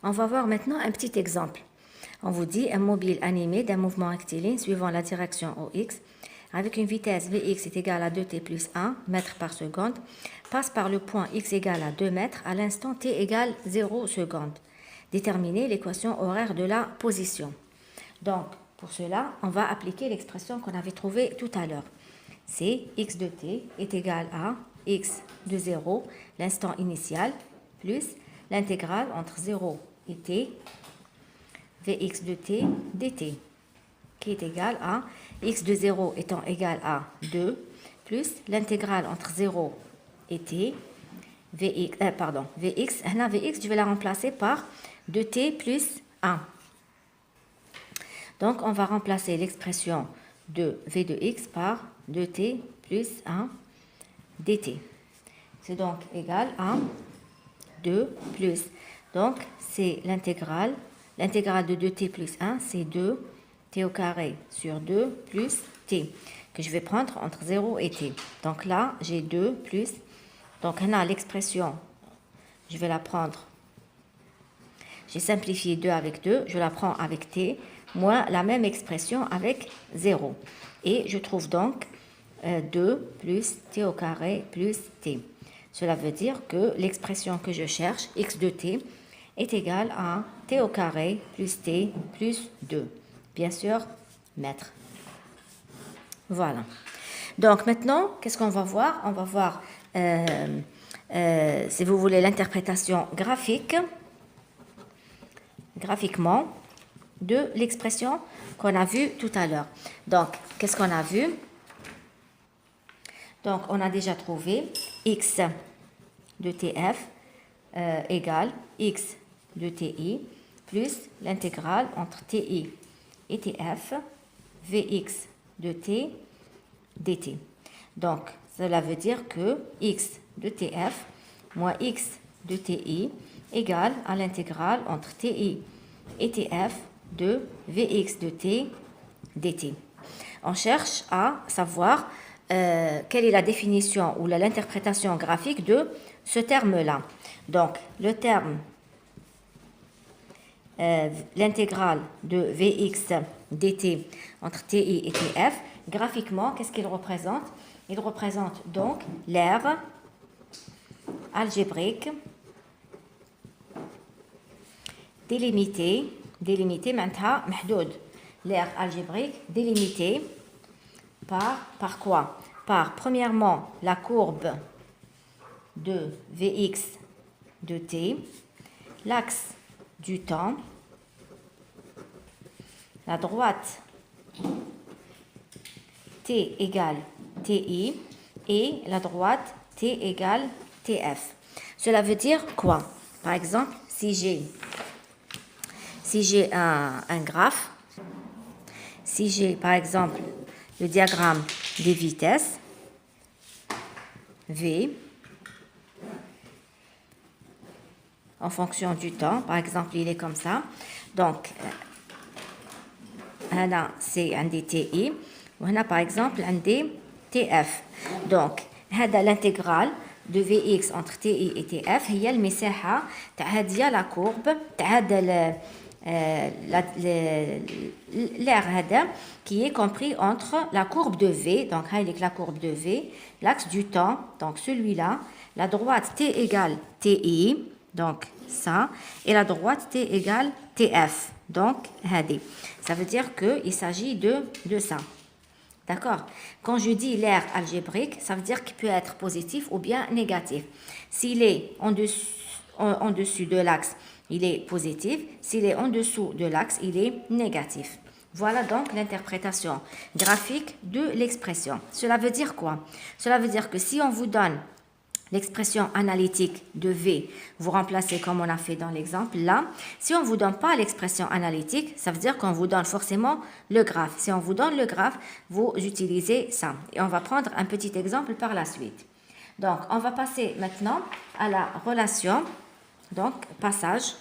On va voir maintenant un petit exemple. On vous dit un mobile animé d'un mouvement rectiligne suivant la direction OX avec une vitesse Vx est égale à 2t plus 1 mètres par seconde passe par le point x égale à 2 mètres à l'instant t égale 0 seconde. Déterminer l'équation horaire de la position. Donc, pour cela, on va appliquer l'expression qu'on avait trouvée tout à l'heure. C'est x de t est égal à x de 0, l'instant initial, plus l'intégrale entre 0 et t, Vx de t dt, qui est égal à x de 0 étant égal à 2, plus l'intégrale entre 0 et t, Vx, Vx, je vais la remplacer par 2t plus 1. Donc, on va remplacer l'expression de v de x par 2t plus 1 dt. C'est donc égal à 2 plus. Donc, c'est l'intégrale. L'intégrale de 2t plus 1, c'est 2t au carré sur 2 plus t, que je vais prendre entre 0 et t. Donc là, j'ai 2 plus. Donc, on a l'expression, je vais la prendre. J'ai simplifié 2 avec 2, je la prends avec t, moins la même expression avec 0. Et je trouve donc 2 plus t au carré plus t. Cela veut dire que l'expression que je cherche, x de t, est égale à t au carré plus t plus 2. Bien sûr, mètres. Voilà. Donc maintenant, qu'est-ce qu'on va voir? On va voir, si vous voulez, l'interprétation graphiquement, de l'expression qu'on a vue tout à l'heure. Donc, qu'est-ce qu'on a vu? Donc, on a déjà trouvé x de tf égale x de ti plus l'intégrale entre ti et tf vx de t dt. Donc, cela veut dire que x de tf moins x de ti égale à l'intégrale entre ti et tf de vx de t dt. On cherche à savoir quelle est la définition ou l'interprétation graphique de ce terme-là. Donc, le terme, l'intégrale de Vx dt entre ti et tf, graphiquement, qu'est-ce qu'il représente? Il représente donc l'aire algébrique délimitée معناتها محدود. L'aire algébrique délimitée par quoi? Par, premièrement, la courbe de Vx de t, l'axe du temps, la droite t égale ti et la droite t égale tf. Cela veut dire quoi? Par exemple, si j'ai un graphe, si j'ai par exemple le diagramme des vitesses V en fonction du temps, par exemple il est comme ça, donc là c'est un des TI, وهنا par exemple un des TF. Donc هذا l'intégrale de Vx entre TI et TF هي المساحة تاع هذه la courbe تاع هذا l'aire هذا qui est compris entre la courbe de V, donc la courbe de V, l'axe du temps, donc celui-là, la droite T égale TI, donc ça, et la droite T égale TF, donc هذه. Ça veut dire qu'il s'agit de ça. D'accord? Quand je dis l'aire algébrique, ça veut dire qu'il peut être positif ou bien négatif. S'il est en dessus de l'axe, il est positif. S'il est en dessous de l'axe, il est négatif. Voilà donc l'interprétation graphique de l'expression. Cela veut dire quoi? Cela veut dire que si on vous donne l'expression analytique de V, vous remplacez comme on a fait dans l'exemple là. Si on ne vous donne pas l'expression analytique, ça veut dire qu'on vous donne forcément le graphe. Si on vous donne le graphe, vous utilisez ça. Et on va prendre un petit exemple par la suite. Donc, on va passer maintenant à la relation, donc passage.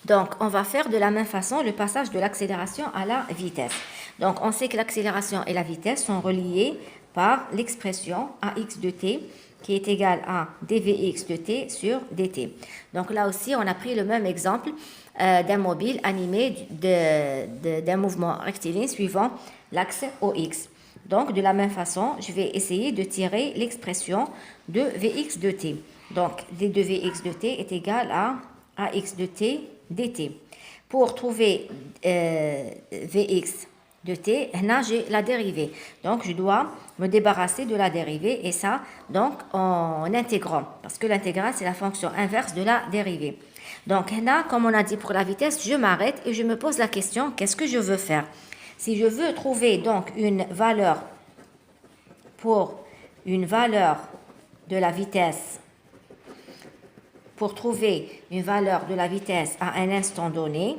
Donc, on va faire de la même façon le passage de l'accélération à la vitesse. Donc, on sait que l'accélération et la vitesse sont reliées par l'expression ax de t qui est égale à dvx de t sur dt. Donc là aussi, on a pris le même exemple d'un mobile animé d'un mouvement rectiligne suivant l'axe OX. Donc, de la même façon, je vais essayer de tirer l'expression de Vx de t. Donc, d de Vx de t est égal à ax de t dt. Pour trouver Vx de t, là, j'ai la dérivée. Donc, je dois me débarrasser de la dérivée et ça, donc, en intégrant. Parce que l'intégrale, c'est la fonction inverse de la dérivée. Donc, là, comme on a dit pour la vitesse, je m'arrête et je me pose la question, qu'est-ce que je veux faire? Si je veux trouver donc une valeur pour une valeur de la vitesse, pour trouver une valeur de la vitesse à un instant donné,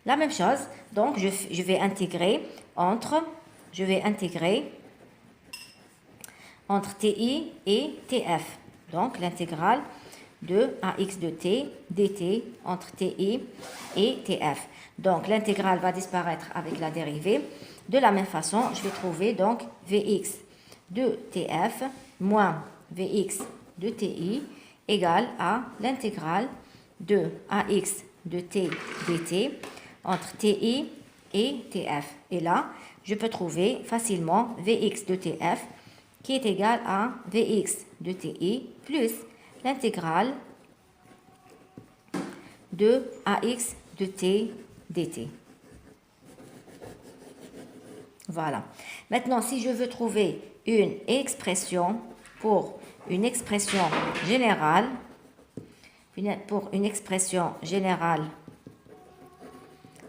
la même chose, donc je vais intégrer entre TI et TF. Donc l'intégrale de AX de T dt entre TI et TF. Donc l'intégrale va disparaître avec la dérivée. De la même façon, je vais trouver donc Vx de TF moins Vx de TI égale à l'intégrale de AX de T dt entre TI et TF. Et là, je peux trouver facilement Vx de TF qui est égal à Vx de TI plus l'intégrale de AX de T dt. Voilà. Maintenant, si je veux trouver une expression pour une expression générale,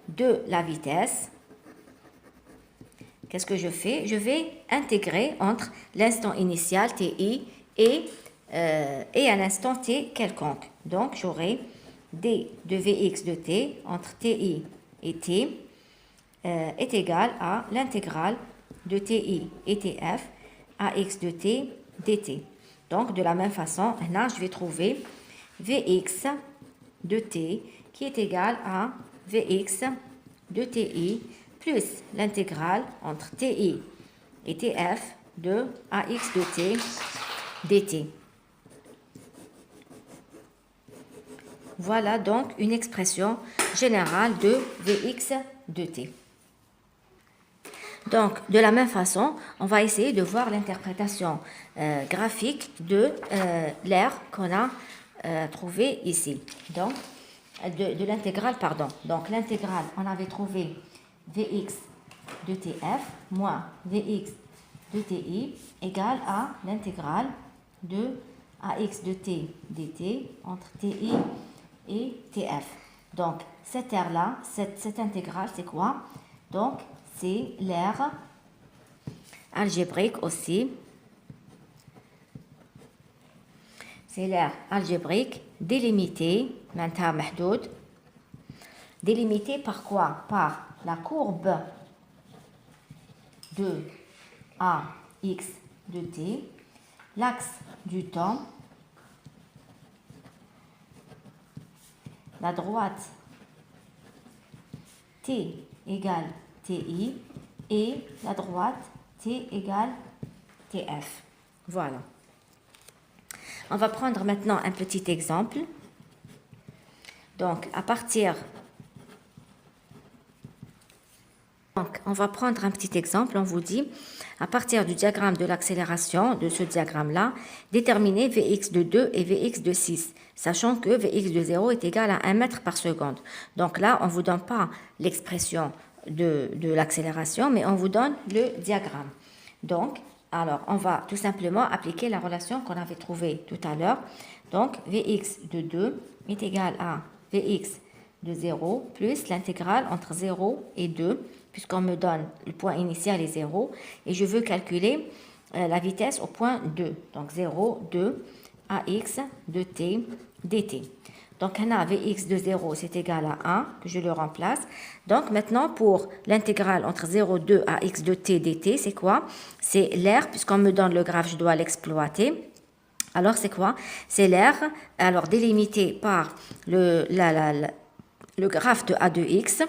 de la vitesse, qu'est-ce que je fais? Je vais intégrer entre l'instant initial TI et un instant t quelconque. Donc, j'aurai d de Vx de t entre TI et t est égal à l'intégrale de TI et TF AX de t dt. Donc, de la même façon, là, je vais trouver Vx de t qui est égal à Vx de TI plus l'intégrale entre TI et TF de AX de t dt. Voilà donc une expression générale de Vx de t. Donc, de la même façon, on va essayer de voir l'interprétation graphique de l'aire qu'on a trouvé ici. Donc, de l'intégrale, pardon. Donc, l'intégrale, on avait trouvé Vx de TF moins Vx de TI égale à l'intégrale de AX de t dt entre TI et TF. Donc, cette aire-là, cette intégrale, c'est quoi? Donc, c'est l'aire algébrique aussi. C'est l'aire algébrique délimitée, délimitée par quoi? Par la courbe de AX de t, l'axe du temps, la droite t égale TI et la droite t égale TF. Voilà. On va prendre maintenant un petit exemple. Donc, on va prendre un petit exemple. On vous dit, à partir du diagramme de l'accélération, de ce diagramme-là, déterminer Vx de 2 et Vx de 6, sachant que Vx de 0 est égal à 1 mètre par seconde. Donc là, on ne vous donne pas l'expression de l'accélération, mais on vous donne le diagramme. Donc, alors, on va tout simplement appliquer la relation qu'on avait trouvée tout à l'heure. Donc, Vx de 2 est égal à Vx de 0 plus l'intégrale entre 0 et 2, puisqu'on me donne le point initial est 0, et je veux calculer la vitesse au point 2. Donc, 0, 2, AX de t dt. Donc, on a Vx de 0, c'est égal à 1, que je le remplace. Donc, maintenant, pour l'intégrale entre 0 et 2 AX de t dt, c'est quoi? C'est l'aire, puisqu'on me donne le graphe, je dois l'exploiter. Alors, c'est quoi? C'est l'aire, alors délimité par le graphe de A de x,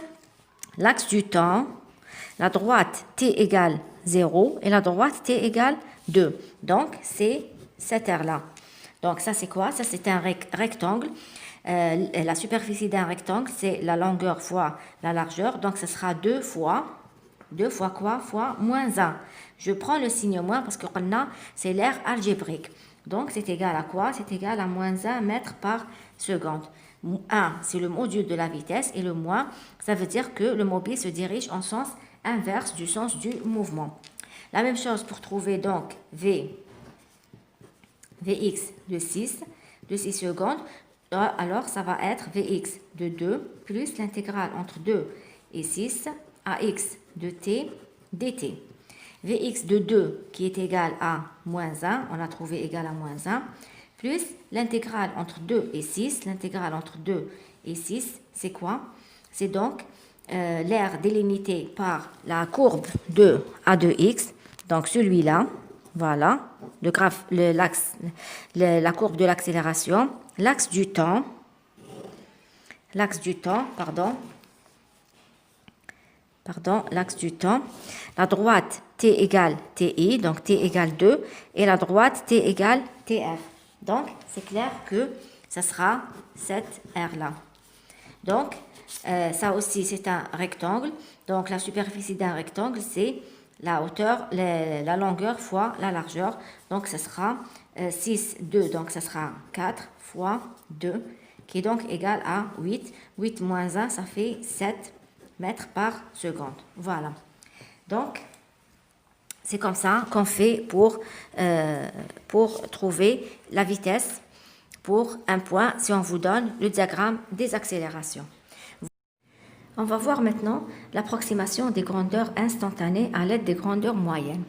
l'axe du temps, la droite t égale 0 et la droite t égale 2. Donc, c'est cette aire-là. Donc, ça, c'est quoi? Ça, c'est un rectangle. La superficie d'un rectangle, c'est la longueur fois la largeur. Donc, ce sera 2 fois quoi? Fois moins 1. Je prends le signe moins parce que c'est l'aire algébrique. Donc, c'est égal à quoi? C'est égal à moins 1 mètre par seconde. 1, c'est le module de la vitesse et le moins, ça veut dire que le mobile se dirige en sens inverse du sens du mouvement. La même chose pour trouver donc Vx de 6 secondes. Alors, ça va être Vx de 2 plus l'intégrale entre 2 et 6 ax de t dt. Vx de 2 qui est égal à moins 1, on a trouvé égal à moins 1, plus l'intégrale entre 2 et 6. L'intégrale entre 2 et 6, c'est quoi? C'est donc l'aire délimitée par la courbe de A2x, donc celui-là, voilà, la courbe de l'accélération, l'axe du temps, l'axe du temps, la droite t égale ti, donc t égale 2, et la droite t égale tf. Donc, c'est clair que ça sera cette aire-là. Donc, ça aussi, c'est un rectangle. Donc, la superficie d'un rectangle, c'est la hauteur, la longueur fois la largeur. Donc, ce sera 6, 2, donc ça sera 4 fois 2, qui est donc égal à 8. 8 moins 1, ça fait 7 mètres par seconde. Voilà. Donc, c'est comme ça qu'on fait pour trouver la vitesse pour un point si on vous donne le diagramme des accélérations. On va voir maintenant l'approximation des grandeurs instantanées à l'aide des grandeurs moyennes.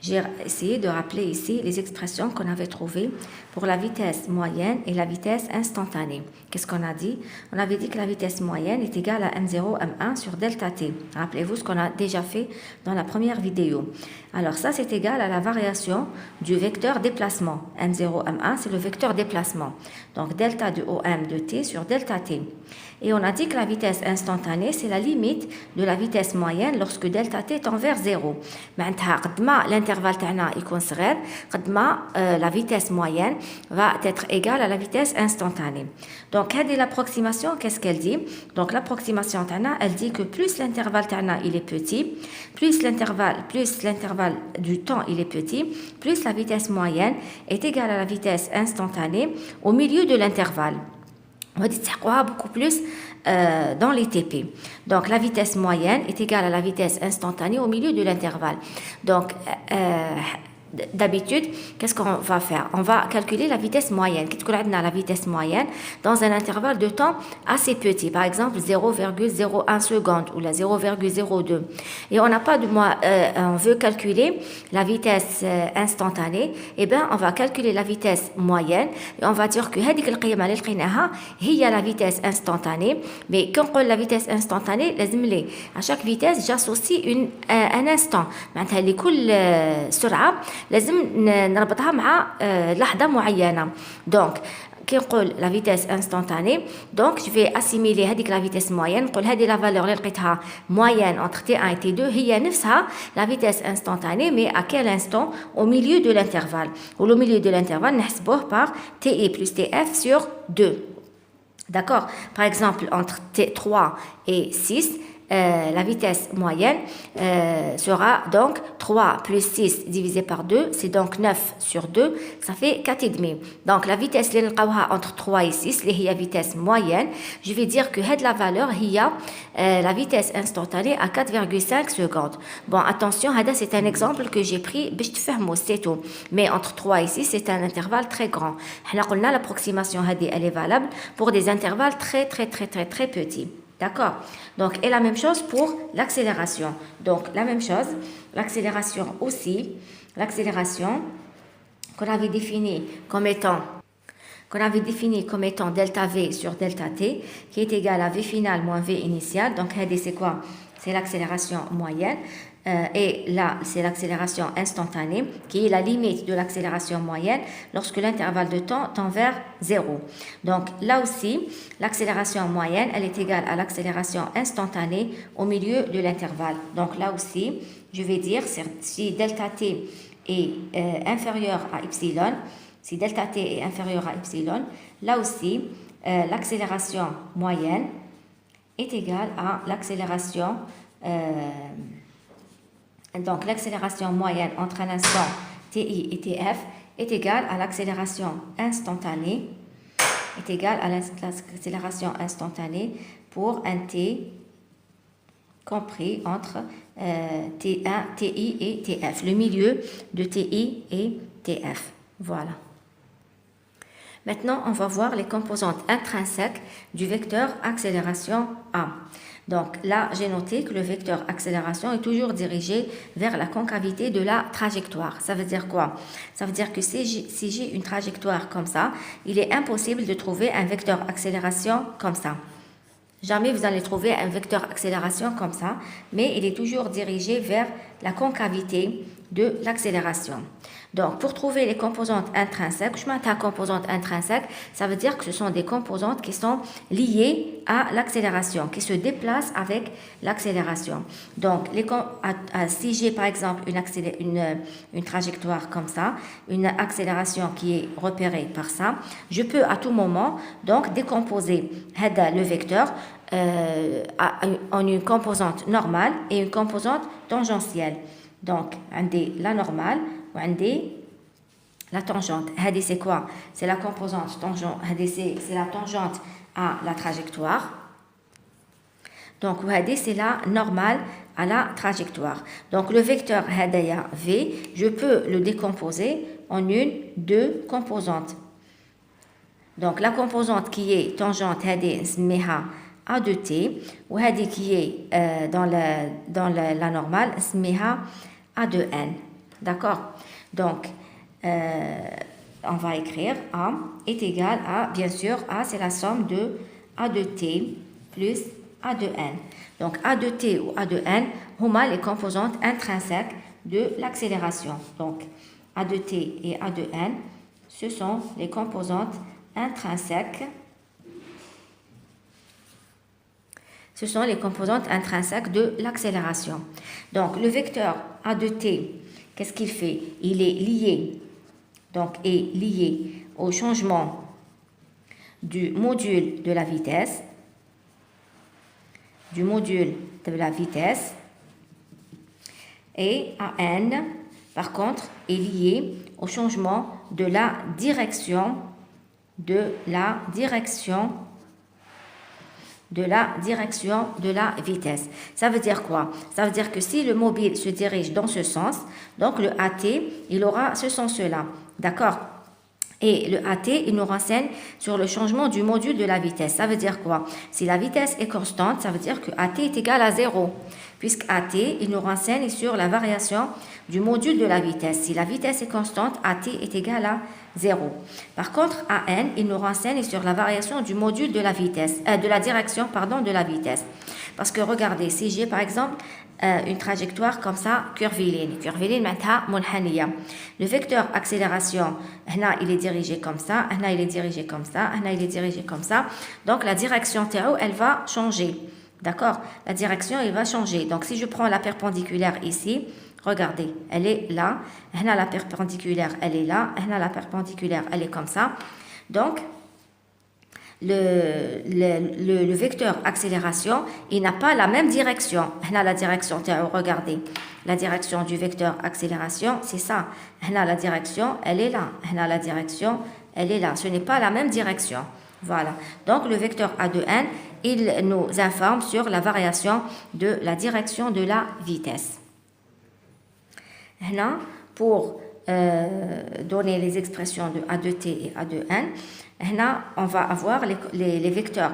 J'ai essayé de rappeler ici les expressions qu'on avait trouvées pour la vitesse moyenne et la vitesse instantanée. Qu'est-ce qu'on a dit? On avait dit que la vitesse moyenne est égale à M0, M1 sur delta t. Rappelez-vous ce qu'on a déjà fait dans la première vidéo. Alors ça, c'est égal à la variation du vecteur déplacement. M0, M1, c'est le vecteur déplacement. Donc delta de OM de t sur delta t. Et on a dit que la vitesse instantanée, c'est la limite de la vitesse moyenne lorsque delta t tend vers 0. Maintenant, l'intervalle تاعنا يكون صغير, la vitesse moyenne va être égale à la vitesse instantanée. Donc, l'approximation, qu'est-ce qu'elle dit? Donc, l'approximation تاعنا, elle dit que plus l'intervalle تاعنا, il est petit, plus l'intervalle du temps, il est petit, plus la vitesse moyenne est égale à la vitesse instantanée au milieu de l'intervalle. On va dire beaucoup plus dans les TP. Donc, la vitesse moyenne est égale à la vitesse instantanée au milieu de l'intervalle. Donc, d'habitude, qu'est-ce qu'on va faire? On va calculer la vitesse moyenne. Qu'est-ce qu'on a la vitesse moyenne dans un intervalle de temps assez petit, par exemple 0,01 seconde ou la 0,02. Et on n'a pas de on veut calculer la vitesse instantanée. Eh bien, on va calculer la vitesse moyenne et on va dire que هذيك القيمة اللي لقيناها هي la vitesse instantanée. Mais quand on dit la vitesse instantanée, à chaque vitesse, j'associe un instant. معناتها لكل سرعة لازم نربطها مع لحظة معينة. Donc, كي نقول la vitesse instantanée, donc je vais assimiler هذيك la vitesse moyenne, نقول هذه la valeur اللي لقيتها moyenne entre T1 et T2 هي نفسها la vitesse instantanée, mais à quel instant? Au milieu de l'intervalle. Au milieu de l'intervalle, نحسبوه par TI plus TF sur 2. D'accord? Par exemple, entre T3 et 6, la vitesse moyenne sera donc 3 plus 6 divisé par 2, c'est donc 9 sur 2, ça fait 4,5. Donc la vitesse entre 3 et 6, qui est la vitesse moyenne, je vais dire que la valeur est la vitesse instantanée à 4,5 secondes. Bon, attention, c'est un exemple que j'ai pris, c'est tout. Mais entre 3 et 6, c'est un intervalle très grand. L'approximation elle est valable pour des intervalles très petits. D'accord? Donc, et la même chose pour l'accélération. Donc, la même chose, l'accélération aussi, l'accélération qu'on avait définie comme étant delta V sur delta T, qui est égal à V final moins V initial. Donc, c'est quoi? c'est l'accélération moyenne. Et là, c'est l'accélération instantanée, qui est la limite de l'accélération moyenne lorsque l'intervalle de temps tend vers 0. Donc là aussi, l'accélération moyenne, elle est égale à l'accélération instantanée au milieu de l'intervalle. Donc là aussi, je vais dire si delta t est inférieur à epsilon, si delta t est inférieur à epsilon, là aussi, l'accélération moyenne est égale à l'accélération donc, l'accélération moyenne entre un instant TI et TF est égale à l'accélération instantanée, pour un T compris entre T1, TI et TF, le milieu de TI et TF. Voilà. Maintenant, on va voir les composantes intrinsèques du vecteur accélération A. Donc là, j'ai noté que le vecteur accélération est toujours dirigé vers la concavité de la trajectoire. Ça veut dire quoi? Ça veut dire que si j'ai une trajectoire comme ça, il est impossible de trouver un vecteur accélération comme ça. Jamais vous allez trouver un vecteur accélération comme ça, mais il est toujours dirigé vers la concavité de l'accélération. Donc, pour trouver les composantes intrinsèques, je m'attends à composantes intrinsèques, ça veut dire que ce sont des composantes qui sont liées à l'accélération, qui se déplacent avec l'accélération. Donc, si j'ai par exemple une trajectoire comme ça, une accélération qui est repérée par ça, je peux à tout moment donc décomposer le vecteur en une composante normale et une composante tangentielle. Donc, la normale ou la tangente. C'est quoi? C'est la composante tangente. C'est la tangente à la trajectoire. Donc, c'est la normale à la trajectoire. Donc, le vecteur V, je peux le décomposer en deux composantes. Donc, la composante qui est tangente, A de t, ou qui est dans la normale, A de n. D'accord? Donc, on va écrire A est égal à, bien sûr, A c'est la somme de A de t plus A de n. Donc, A de t ou A de n, huma les composantes intrinsèques de l'accélération. Donc, A de t et A de n, ce sont les composantes intrinsèques. Ce sont les composantes intrinsèques de l'accélération. Donc, le vecteur A de t, qu'est-ce qu'il fait? Il est lié, au changement du module de la vitesse, et AN, par contre, est lié au changement de la direction de la vitesse. Ça veut dire quoi? Ça veut dire que si le mobile se dirige dans ce sens, donc le AT, il aura ce sens-là. D'accord? Et le AT, il nous renseigne sur le changement du module de la vitesse. Ça veut dire quoi? Si la vitesse est constante, ça veut dire que AT est égal à 0. Puisque AT, il nous renseigne sur la variation du module de la vitesse. Si la vitesse est constante, AT est égal à 0. Par contre, AN, il nous renseigne sur la variation du module de la vitesse, de la direction de la vitesse. Parce que regardez, si j'ai par exemple une trajectoire comme ça, curviligne maintenant munhaniya. Le vecteur accélération, il est dirigé comme ça, il est dirigé comme ça, il est dirigé comme ça. Donc la direction TO, elle va changer. D'accord? La direction, elle va changer. Donc si je prends la perpendiculaire ici, regardez, elle est là. La perpendiculaire, elle est là. La perpendiculaire, elle est comme ça. Donc, le vecteur accélération, il n'a pas la même direction. La direction, regardez, la direction du vecteur accélération, c'est ça. La direction, elle est là. La direction, elle est là. Ce n'est pas la même direction. Voilà. Donc, le vecteur A de n, il nous informe sur la variation de la direction de la vitesse. Pour donner les expressions de A de t et A de n, on va avoir les vecteurs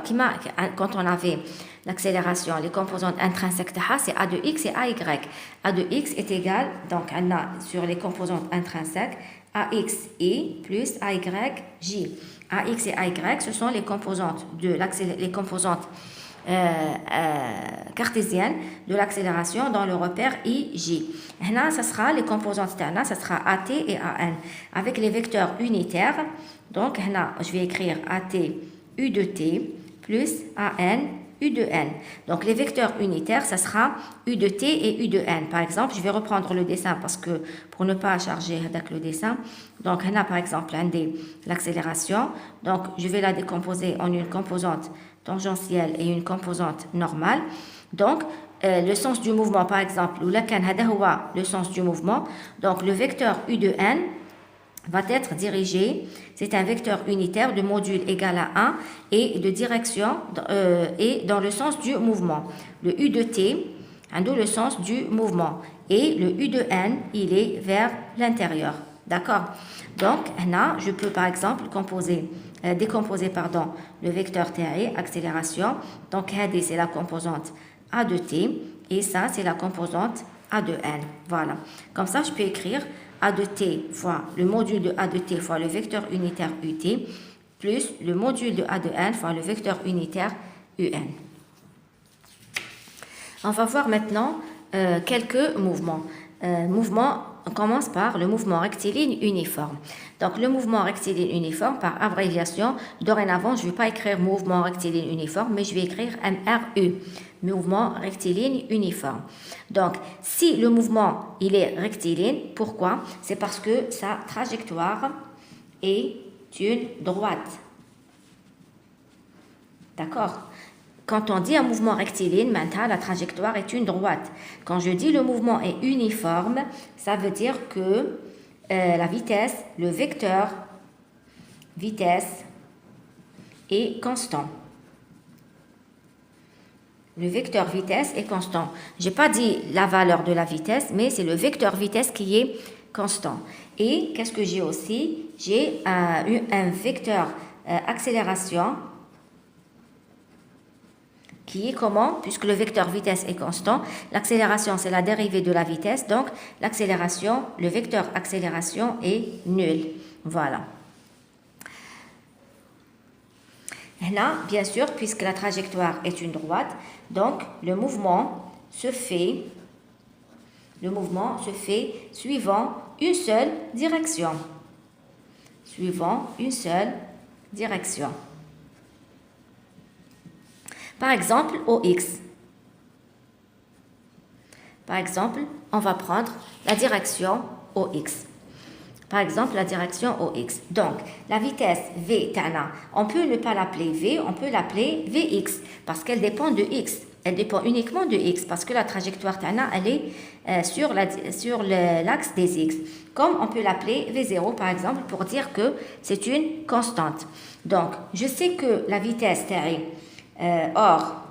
quand on avait l'accélération, les composantes intrinsèques c'est A de x et AY. A de x est égal, donc on a sur les composantes intrinsèques, AX I plus AY J. AX et AY, ce sont les composantes cartésienne de l'accélération dans le repère IJ. Là, ça sera les composantes là, ça sera AT et AN avec les vecteurs unitaires. Donc là, je vais écrire AT U de T plus AN U de N. Donc les vecteurs unitaires, ça sera U de T et U de N. Par exemple, je vais reprendre le dessin parce que pour ne pas charger avec le dessin. Donc là, par exemple, l'accélération. Donc je vais la décomposer en une composante tangentielle et une composante normale. Donc le sens du mouvement, par exemple, ou le sens du mouvement. Donc le vecteur U de N va être dirigé, c'est un vecteur unitaire de module égal à 1 et de direction et dans le sens du mouvement. Le U de T a le sens du mouvement et le U de N, il est vers l'intérieur. D'accord? Donc, là, je peux par exemple décomposer le vecteur TAE, accélération. Donc, c'est la composante A de T et ça, c'est la composante A de N. Voilà. Comme ça, je peux écrire A de T fois le module de A de T fois le vecteur unitaire UT plus le module de A de N fois le vecteur unitaire UN. On va voir maintenant quelques mouvements. On commence par le mouvement rectiligne uniforme. Donc, le mouvement rectiligne uniforme, par abréviation, dorénavant, je ne vais pas écrire mouvement rectiligne uniforme, mais je vais écrire MRU, mouvement rectiligne uniforme. Donc, si le mouvement, il est rectiligne, pourquoi? C'est parce que sa trajectoire est une droite. D'accord? Quand on dit un mouvement rectiligne, maintenant, la trajectoire est une droite. Quand je dis le mouvement est uniforme, ça veut dire que la vitesse, le vecteur vitesse est constant. Le vecteur vitesse est constant. Je n'ai pas dit la valeur de la vitesse, mais c'est le vecteur vitesse qui est constant. Et qu'est-ce que j'ai aussi? J'ai un vecteur accélération qui est comment? Puisque le vecteur vitesse est constant, l'accélération c'est la dérivée de la vitesse, donc l'accélération, le vecteur accélération est nul. Voilà. Et là, bien sûr, puisque la trajectoire est une droite, donc le mouvement se fait suivant une seule direction. Suivant une seule direction. Par exemple, OX. Par exemple, on va prendre la direction OX. Par exemple, la direction OX. Donc, la vitesse V, on peut ne pas l'appeler V, on peut l'appeler VX parce qu'elle dépend de X. Elle dépend uniquement de X parce que la trajectoire elle est sur l'axe des X. Comme on peut l'appeler V0 par exemple pour dire que c'est une constante. Donc, je sais que la vitesse or,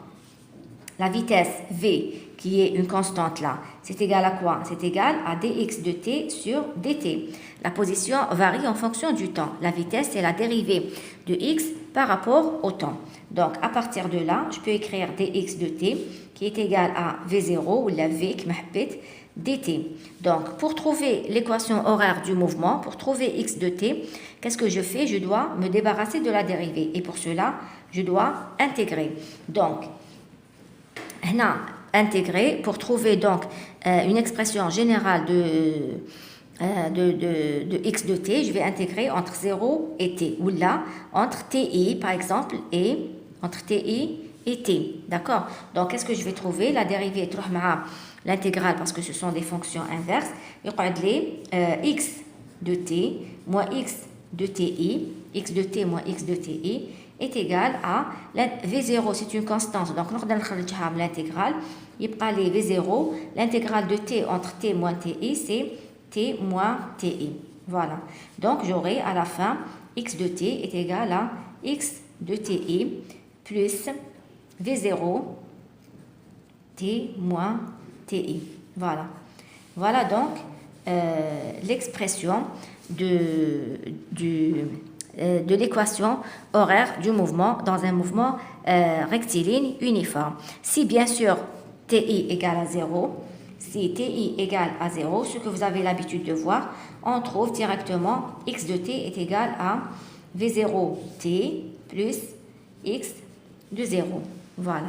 la vitesse V, qui est une constante là, c'est égal à quoi? C'est égal à dx de t sur dt. La position varie en fonction du temps. La vitesse, c'est la dérivée de x par rapport au temps. Donc, à partir de là, je peux écrire dx de t qui est égal à v0 ou la v qui m'appelle dt. Donc, pour trouver l'équation horaire du mouvement, pour trouver x de t, qu'est-ce que je fais? Je dois me débarrasser de la dérivée. Et pour cela, je dois intégrer. Donc, intégrer pour trouver donc une expression générale de x de t, je vais intégrer entre 0 et t, ou là, entre ti par exemple, et entre ti et t. D'accord? Donc, qu'est-ce que je vais trouver? La dérivée, l'intégrale, parce que ce sont des fonctions inverses. Il y a x de t moins x de ti, x de t moins x de ti, est égal à V0, c'est une constante, donc nous allons l'intégrale. Il y a les V0, l'intégrale de t entre t moins ti, c'est t moins ti. Voilà. Donc j'aurai à la fin x de t est égal à x de ti plus V0 t moins ti. Voilà. Voilà donc l'expression de l'équation horaire du mouvement dans un mouvement rectiligne uniforme. Si bien sûr TI égale à 0, si TI égale à 0, ce que vous avez l'habitude de voir, on trouve directement x de t est égal à V0t plus x de 0. Voilà.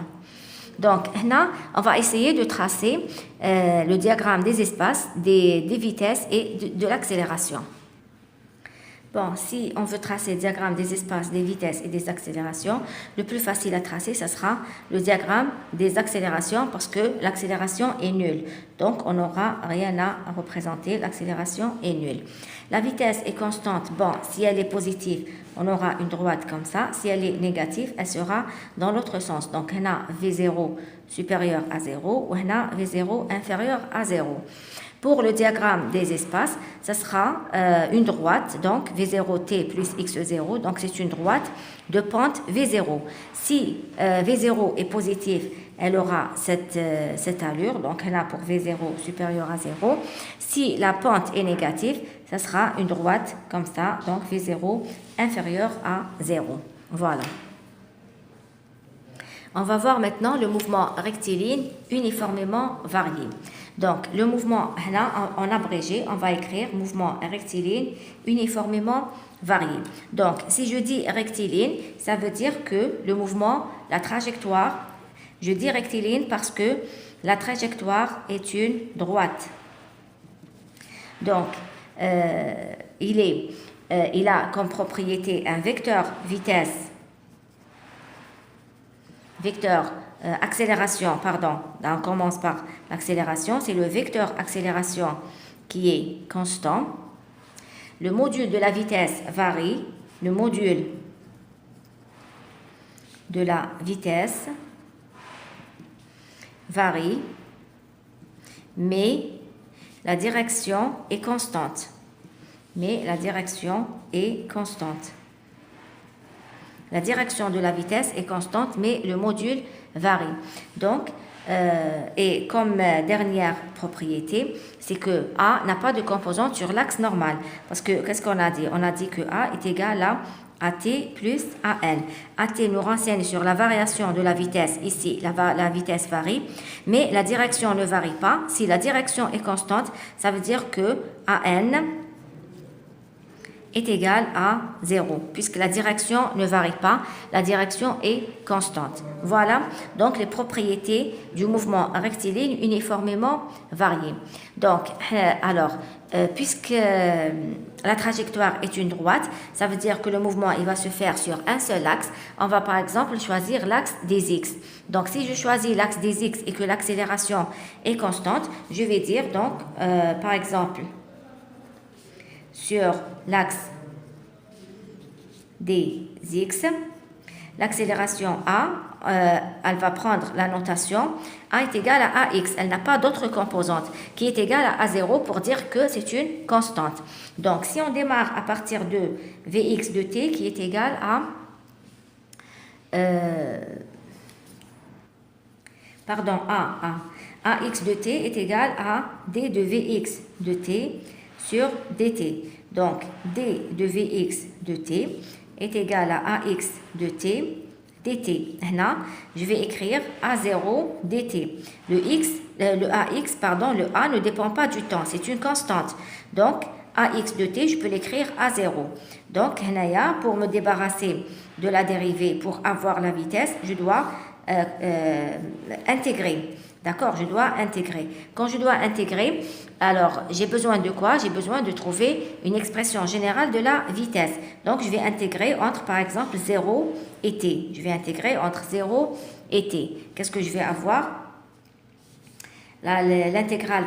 Donc, là, on va essayer de tracer le diagramme des espaces, des vitesses et de l'accélération. Bon, si on veut tracer le diagramme des espaces, des vitesses et des accélérations, le plus facile à tracer, ce sera le diagramme des accélérations parce que l'accélération est nulle. Donc, on n'aura rien à représenter. L'accélération est nulle. La vitesse est constante. Bon, si elle est positive, on aura une droite comme ça. Si elle est négative, elle sera dans l'autre sens. Donc, on a V0 supérieur à 0 ou on a V0 inférieur à 0. Pour le diagramme des espaces, ça sera une droite, donc V0t plus x0, donc c'est une droite de pente V0. Si V0 est positif, elle aura cette allure, donc elle a pour V0 supérieur à 0. Si la pente est négative, ça sera une droite comme ça, donc V0 inférieur à 0. Voilà. On va voir maintenant le mouvement rectiligne uniformément varié. Donc, le mouvement, là, en abrégé, on va écrire mouvement rectiligne uniformément varié. Donc, si je dis rectiligne, ça veut dire que le mouvement, la trajectoire, je dis rectiligne parce que la trajectoire est une droite. Donc, il a comme propriété un vecteur vitesse, vecteur accélération, pardon, là on commence par l'accélération, c'est le vecteur accélération qui est constant. Le module de la vitesse varie, le module de la vitesse varie, mais la direction est constante. Mais la direction est constante. La direction de la vitesse est constante, mais le module varie. Donc, et comme dernière propriété, c'est que A n'a pas de composante sur l'axe normal. Parce que, qu'est-ce qu'on a dit? On a dit que A est égal à AT plus AN. AT nous renseigne sur la variation de la vitesse. Ici, la vitesse varie, mais la direction ne varie pas. Si la direction est constante, ça veut dire que AN est égal à 0, puisque la direction ne varie pas, la direction est constante. Voilà donc les propriétés du mouvement rectiligne uniformément varié. Donc, puisque la trajectoire est une droite, ça veut dire que le mouvement il va se faire sur un seul axe. On va par exemple choisir l'axe des x. Donc, si je choisis l'axe des x et que l'accélération est constante, je vais dire donc, par exemple, sur l'axe des x, l'accélération A, elle va prendre la notation A est égal à AX. Elle n'a pas d'autre composante qui est égale à A0 pour dire que c'est une constante. Donc, si on démarre à partir de Vx de t qui est égal à AX de t est égal à d de Vx de t sur dt. Donc, d de Vx de t est égal à AX de t dt. Là, je vais écrire A0 dt. Le A ne dépend pas du temps, c'est une constante. Donc, AX de t, je peux l'écrire A0. Donc, pour me débarrasser de la dérivée, pour avoir la vitesse, je dois intégrer. D'accord, je dois intégrer. Quand je dois intégrer, alors j'ai besoin de quoi? J'ai besoin de trouver une expression générale de la vitesse. Donc, je vais intégrer entre, par exemple, 0 et t. Je vais intégrer entre 0 et t. Qu'est-ce que je vais avoir? L'intégrale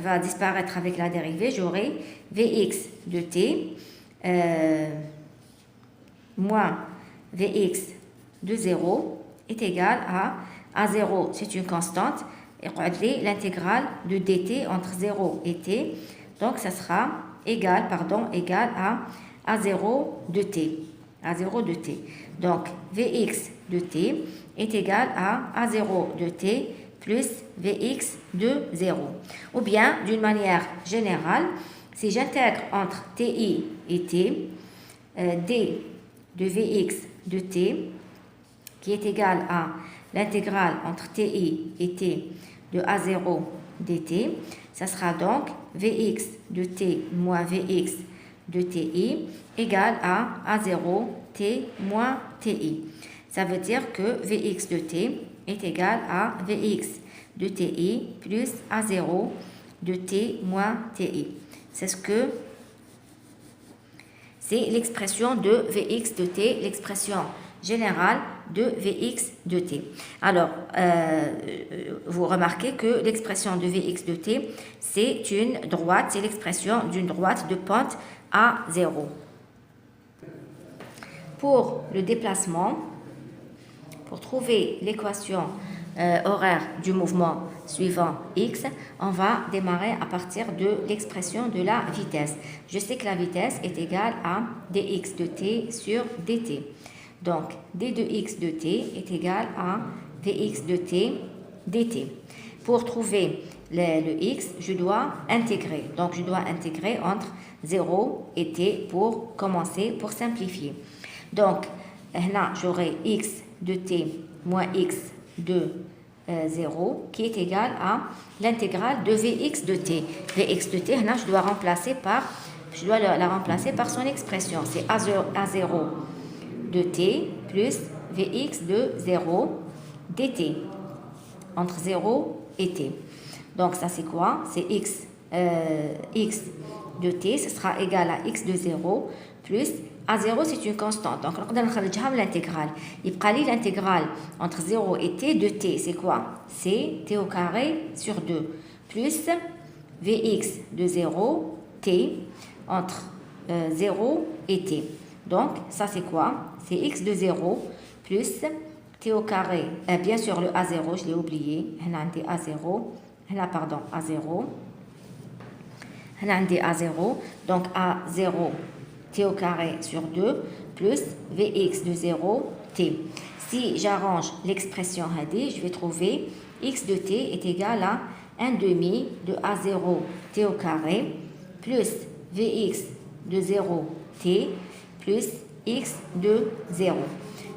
va disparaître avec la dérivée. J'aurai Vx de t moins Vx de 0 est égal à A0, c'est une constante, et l'intégrale de dt entre 0 et t, donc ça sera égal à A0 de t. A0 de t. Donc, Vx de t est égal à A0 de t plus Vx de 0. Ou bien, d'une manière générale, si j'intègre entre ti et t, d de Vx de t, qui est égal à l'intégrale entre ti et t de A0 dt, ça sera donc Vx de t moins Vx de ti égale à A0 t moins ti. Ça veut dire que Vx de t est égal à Vx de ti plus A0 de t moins ti. C'est l'expression de Vx de t, l'expression générale de Vx de t. Alors, vous remarquez que l'expression de Vx de t, c'est une droite, c'est l'expression d'une droite de pente A0. Pour le déplacement, pour trouver l'équation horaire du mouvement suivant x, on va démarrer à partir de l'expression de la vitesse. Je sais que la vitesse est égale à dx de t sur dt. Donc, d de x de t est égal à vx de t dt. Pour trouver le x, je dois intégrer. Donc, je dois intégrer entre 0 et t pour commencer, pour simplifier. Donc, là, j'aurai x de t moins x de 0 qui est égal à l'intégrale de Vx de t. Vx de t, là, je dois la remplacer par son expression. C'est A0 de t plus Vx de 0 dt entre 0 et t. Donc, ça, c'est quoi? C'est x de t, ce sera égal à x de 0 plus A0, c'est une constante. Donc, on va faire l'intégrale. Il y a l'intégrale entre 0 et t de t. C'est quoi? C'est t au carré sur 2 plus Vx de 0 t entre 0 et t. Donc, ça, c'est quoi? C'est x de 0 plus t au carré. Bien sûr, le A0, je l'ai oublié. On a A0. A0. On a A0. Donc, A0 t au carré sur 2 plus Vx de 0 t. Si j'arrange l'expression Hadi, je vais trouver x de t est égal à 1 demi de A0 t au carré plus Vx de 0 t plus x de 0.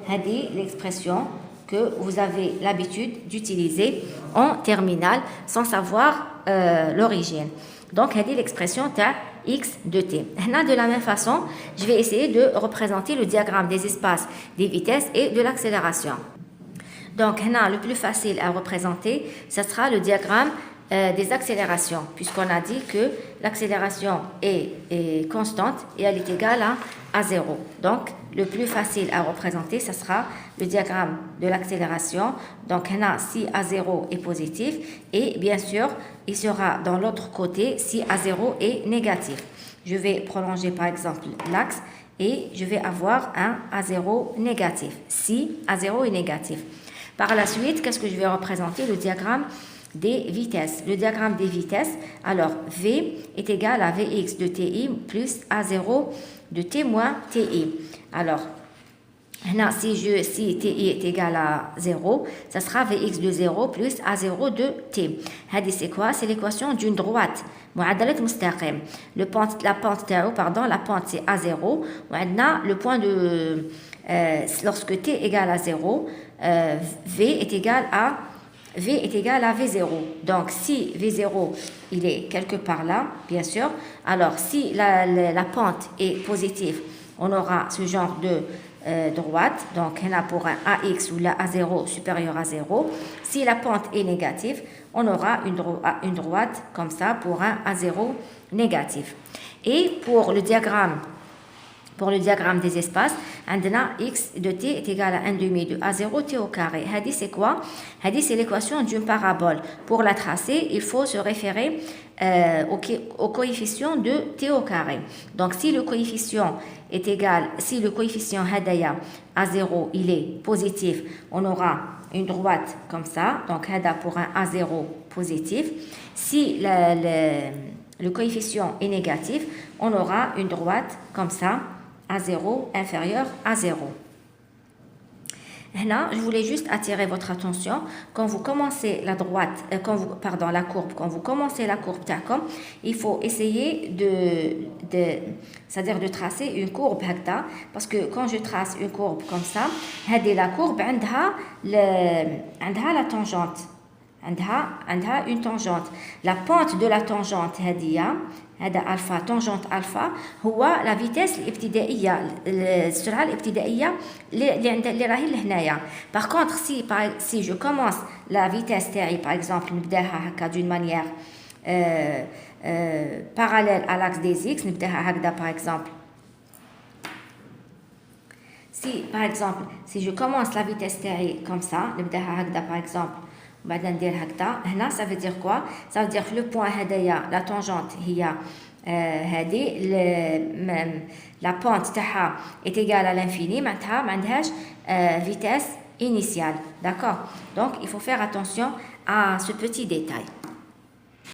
Hadi l'expression que vous avez l'habitude d'utiliser en terminale sans savoir l'origine. Donc, c'est l'expression x de t. De la même façon, je vais essayer de représenter le diagramme des espaces, des vitesses et de l'accélération. Donc, le plus facile à représenter, ce sera le diagramme des accélérations, puisqu'on a dit que l'accélération est constante et elle est égale à 0. Donc, le plus facile à représenter, ce sera le diagramme de l'accélération. Donc, si A0 est positif et bien sûr, il sera dans l'autre côté si A0 est négatif. Je vais prolonger par exemple l'axe et je vais avoir un A0 négatif, si A0 est négatif. Par la suite, qu'est-ce que je vais représenter? Le diagramme des vitesses. Le diagramme des vitesses, alors V est égal à Vx de Ti plus A0 de T moins Ti. Alors, si Ti est égal à 0, ça sera Vx de 0 plus A0 de T. C'est quoi? C'est l'équation d'une droite. La pente c'est A0. Le point de lorsque T égale à 0, V est égal à V0. Donc, si V0, il est quelque part là, bien sûr, alors si la pente est positive, on aura ce genre de droite. Donc, on a pour un AX ou la A0 supérieur à 0. Si la pente est négative, on aura une droite comme ça pour un A0 négatif. Et pour le diagramme des espaces, x de t est égal à 1 demi de A0 t au carré. Hadi, c'est quoi? Hadi, c'est l'équation d'une parabole. Pour la tracer, il faut se référer au coefficient de t au carré. Donc, si le coefficient est égal, si le coefficient Hadaya A0, il est positif, on aura une droite comme ça. Donc, Hada pour un A0 positif. Si le coefficient est négatif, on aura une droite comme ça, A0 inférieur à 0. Là, je voulais juste attirer votre attention. Quand vous commencez la courbe, quand vous commencez la courbe TACOM, il faut essayer c'est-à-dire de tracer une courbe hacta, parce que quand je trace une courbe comme ça, la courbe a la tangente. عندها une tangente. La pente de la tangente هذه هذا الفا تونجونت الفا هو لا فيتيس الابتدائيه السرعه الابتدائيه اللي راهي لهنايا. باغ كونطخ سي جو كومونس لا فيتيس تاعي باغ اكزومبل نبداها هكا دون مانيير parallèle à l'axe des x نبداها هكذا باغ اكزومبل. Si par exemple si je commence la vitesse تاعي comme ça نبداها هكذا par exemple وبعد ندير هكذا هنا ça veut dire quoi ça veut dire que le point هدايا la tangente هي هذه la pente تاعها est égale à l'infini معناتها ما عندهاش vitesse initiale, d'accord. Donc il faut faire attention à ce petit détail.